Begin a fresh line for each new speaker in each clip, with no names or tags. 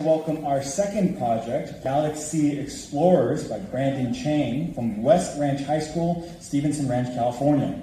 Welcome our second project, GalaxSea Explorers by Brandon Chang from West Ranch High School, Stevenson Ranch, California.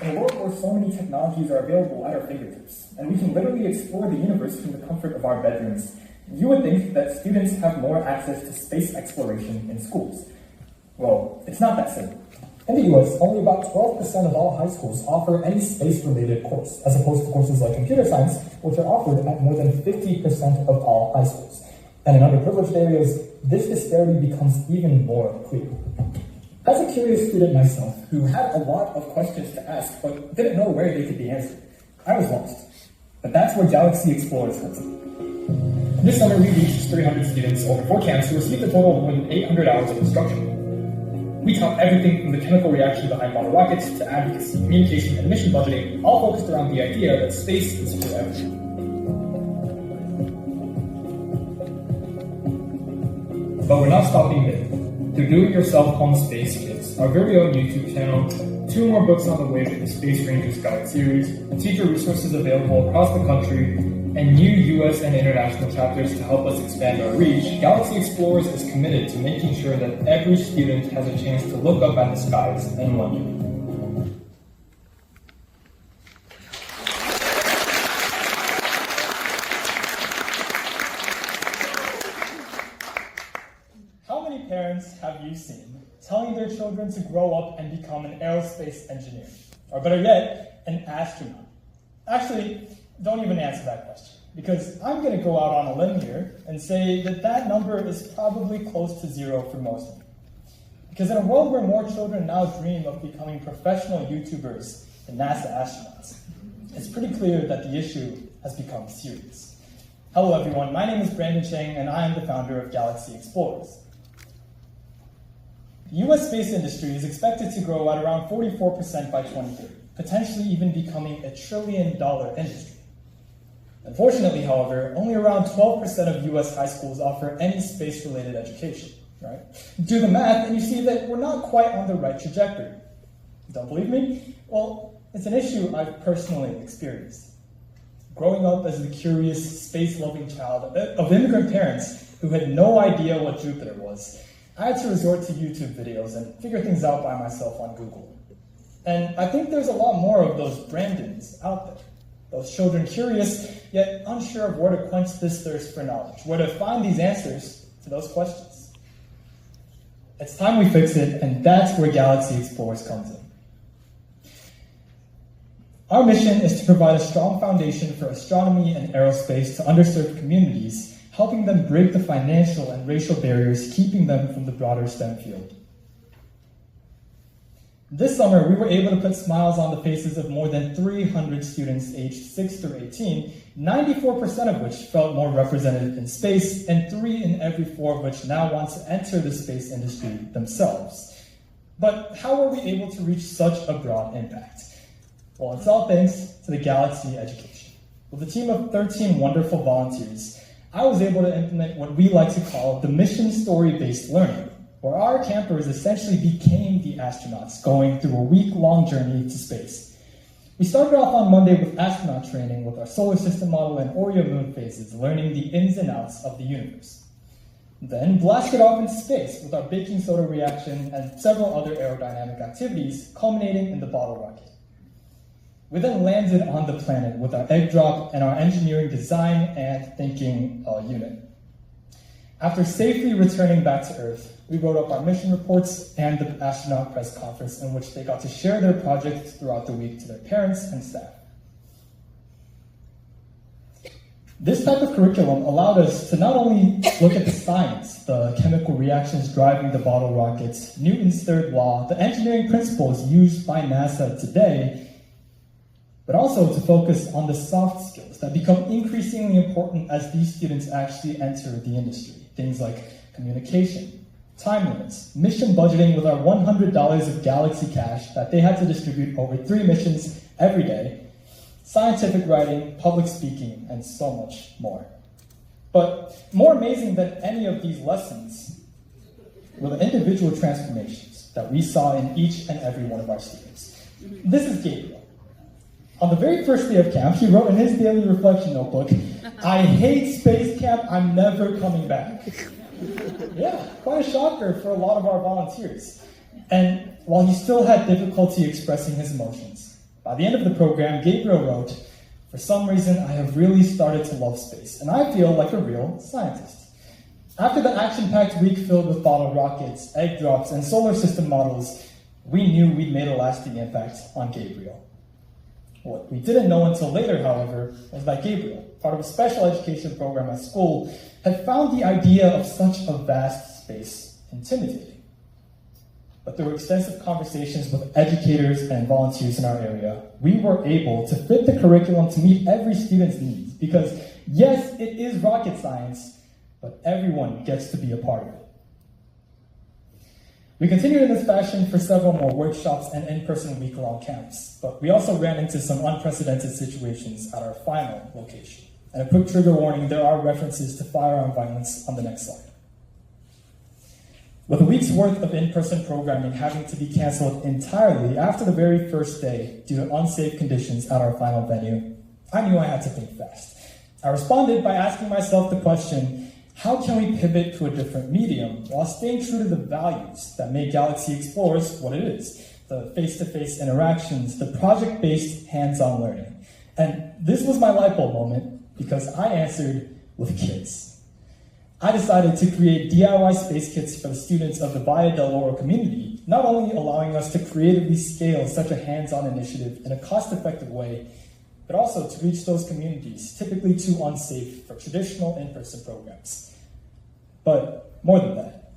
In a world where so many technologies are available at our fingertips, and we can literally explore the universe from the comfort of our bedrooms, you would think that students have more access to space exploration in schools. Well, it's not that simple. In the US, only about 12% of all high schools offer any space-related course, as opposed to courses like computer science, which are offered at more than 50% of all high schools. And in underprivileged areas, this disparity becomes even more clear. As a curious student myself, who had a lot of questions to ask, but didn't know where they could be answered, I was lost. But that's where GalaxSea Explorers comes in. This summer, we reached 300 students over 4 camps who received a total of more than 800 hours of instruction. We taught everything from the chemical reaction behind model rockets to advocacy, communication, and mission budgeting, all focused around the idea that space is for everyone. But we're not stopping there. Through Do-It-Yourself Home Space Kits, our very own YouTube channel, 2 more books on the way with the Space Rangers Guide series, teacher resources available across the country, and new US and international chapters to help us expand our reach, GalaxSea Explorers is committed to making sure that every student has a chance to look up at the skies and wonder.
How many parents have you seen telling their children to grow up and become an aerospace engineer? Or better yet, an astronaut? Actually, don't even answer that question, because I'm going to go out on a limb here and say that that number is probably close to 0 for most of them. Because in a world where more children now dream of becoming professional YouTubers than NASA astronauts, it's pretty clear that the issue has become serious. Hello everyone, my name is Brandon Chang and I am the founder of GalaxSea Explorers. The US space industry is expected to grow at around 44% by 2030, potentially even becoming a $1 trillion industry. Unfortunately, however, only around 12% of US high schools offer any space-related education, right? Do the math and you see that we're not quite on the right trajectory. Don't believe me? Well, it's an issue I've personally experienced. Growing up as the curious, space-loving child of immigrant parents who had no idea what Jupiter was, I had to resort to YouTube videos and figure things out by myself on Google. And I think there's a lot more of those Brandons out there. Those children curious, yet unsure of where to quench this thirst for knowledge, where to find these answers to those questions. It's time we fix it, and that's where GalaxSea Explorers comes in. Our mission is to provide a strong foundation for astronomy and aerospace to underserved communities, helping them break the financial and racial barriers keeping them from the broader STEM field. This summer, we were able to put smiles on the faces of more than 300 students aged 6 through 18, 94% of which felt more represented in space, and 3 in every 4 of which now want to enter the space industry themselves. But how were we able to reach such a broad impact? Well, it's all thanks to the GalaxSea education. With a team of 13 wonderful volunteers, I was able to implement what we like to call the mission story-based learning, where our campers essentially became the astronauts going through a week-long journey to space. We started off on Monday with astronaut training with our solar system model and Oreo moon phases, learning the ins and outs of the universe. Then blasted off into space with our baking soda reaction and several other aerodynamic activities, culminating in the bottle rocket. We then landed on the planet with our egg drop and our engineering design and thinking unit. After safely returning back to Earth, we wrote up our mission reports and the astronaut press conference in which they got to share their projects throughout the week to their parents and staff. This type of curriculum allowed us to not only look at the science, the chemical reactions driving the bottle rockets, Newton's third law, the engineering principles used by NASA today, but also to focus on the soft skills that become increasingly important as these students actually enter the industry. Things like communication, time limits, mission budgeting with our $100 of GalaxSea cash that they had to distribute over 3 missions every day, scientific writing, public speaking, and so much more. But more amazing than any of these lessons were the individual transformations that we saw in each and every one of our students. This is Gabriel. On the very first day of camp, he wrote in his daily reflection notebook, "I hate space camp, I'm never coming back." Yeah, quite a shocker for a lot of our volunteers. And while he still had difficulty expressing his emotions, by the end of the program, Gabriel wrote, "For some reason, I have really started to love space, and I feel like a real scientist." After the action-packed week filled with bottle rockets, egg drops, and solar system models, we knew we'd made a lasting impact on Gabriel. What we didn't know until later, however, was that Gabriel, part of a special education program at school, had found the idea of such a vast space intimidating. But through extensive conversations with educators and volunteers in our area, we were able to fit the curriculum to meet every student's needs, because yes, it is rocket science, but everyone gets to be a part of it. We continued in this fashion for several more workshops and in-person week-long camps, but we also ran into some unprecedented situations at our final location. And a quick trigger warning, there are references to firearm violence on the next slide. With a week's worth of in-person programming having to be canceled entirely after the very first day due to unsafe conditions at our final venue, I knew I had to think fast. I responded by asking myself the question, how can we pivot to a different medium while staying true to the values that make GalaxSea Explorers what it is? The face-to-face interactions, the project-based hands-on learning. And this was my light bulb moment because I answered with kids. I decided to create DIY space kits for the students of the Valle del Oro community, not only allowing us to creatively scale such a hands-on initiative in a cost-effective way, but also to reach those communities typically too unsafe for traditional in-person programs. But more than that,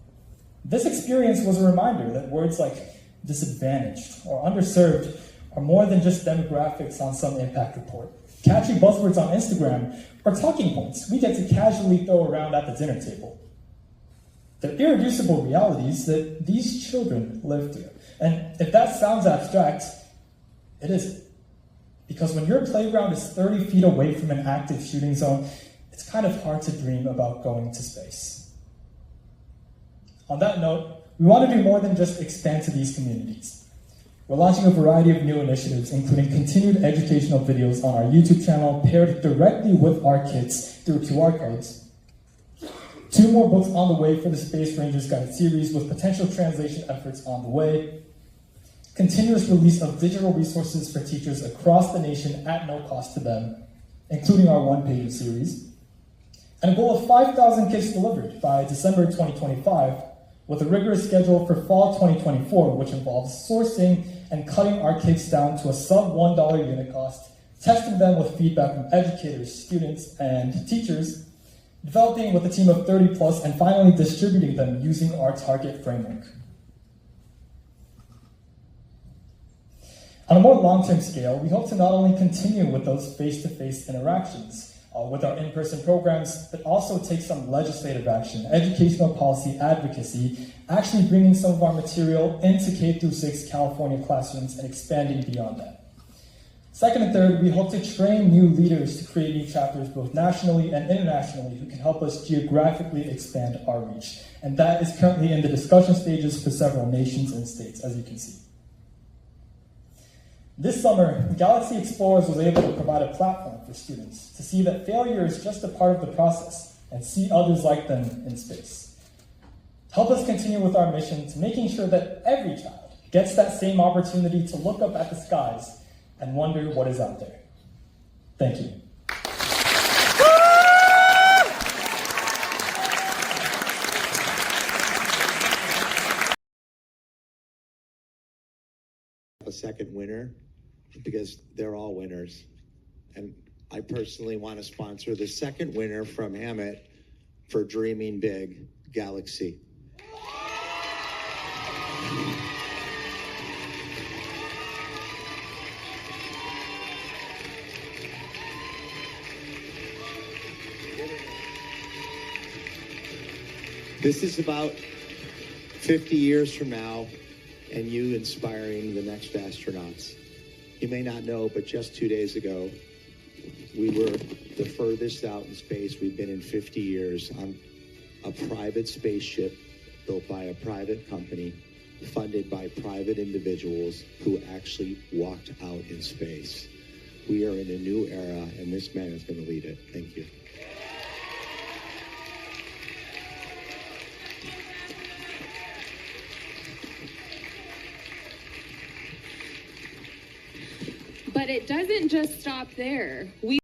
this experience was a reminder that words like disadvantaged or underserved are more than just demographics on some impact report, catchy buzzwords on Instagram, or talking points we get to casually throw around at the dinner table. They're irreducible realities that these children live through. And if that sounds abstract, it isn't. Because when your playground is 30 feet away from an active shooting zone, it's kind of hard to dream about going to space. On that note, we want to do more than just expand to these communities. We're launching a variety of new initiatives, including continued educational videos on our YouTube channel paired directly with our kits through QR codes. 2 more books on the way for the Space Rangers Guide series with potential translation efforts on the way. Continuous release of digital resources for teachers across the nation at no cost to them, including our one-pager series. And a goal of 5,000 kits delivered by December 2025, with a rigorous schedule for fall 2024, which involves sourcing and cutting our kits down to a sub $1 unit cost, testing them with feedback from educators, students, and teachers, developing with a team of 30 plus, and finally distributing them using our target framework. On a more long-term scale, we hope to not only continue with those face-to-face interactions with our in-person programs, but also take some legislative action, educational policy advocacy, actually bringing some of our material into K-6 California classrooms and expanding beyond that. Second and third, we hope to train new leaders to create new chapters both nationally and internationally who can help us geographically expand our reach. And that is currently in the discussion stages for several nations and states, as you can see. This summer, GalaxSea Explorers was able to provide a platform for students to see that failure is just a part of the process and see others like them in space. Help us continue with our mission to making sure that every child gets that same opportunity to look up at the skies and wonder what is out there. Thank you.
A second winner because they're all winners, and I personally want to sponsor the second winner from Hammett for Dreaming Big, GalaxSea. This is about 50 years from now and you inspiring the next astronauts. You may not know, but just 2 days ago, we were the furthest out in space we've been in 50 years on a private spaceship built by a private company, funded by private individuals who actually walked out in space. We are in a new era, and this man is going to lead it. Thank you.
But it doesn't just stop there. We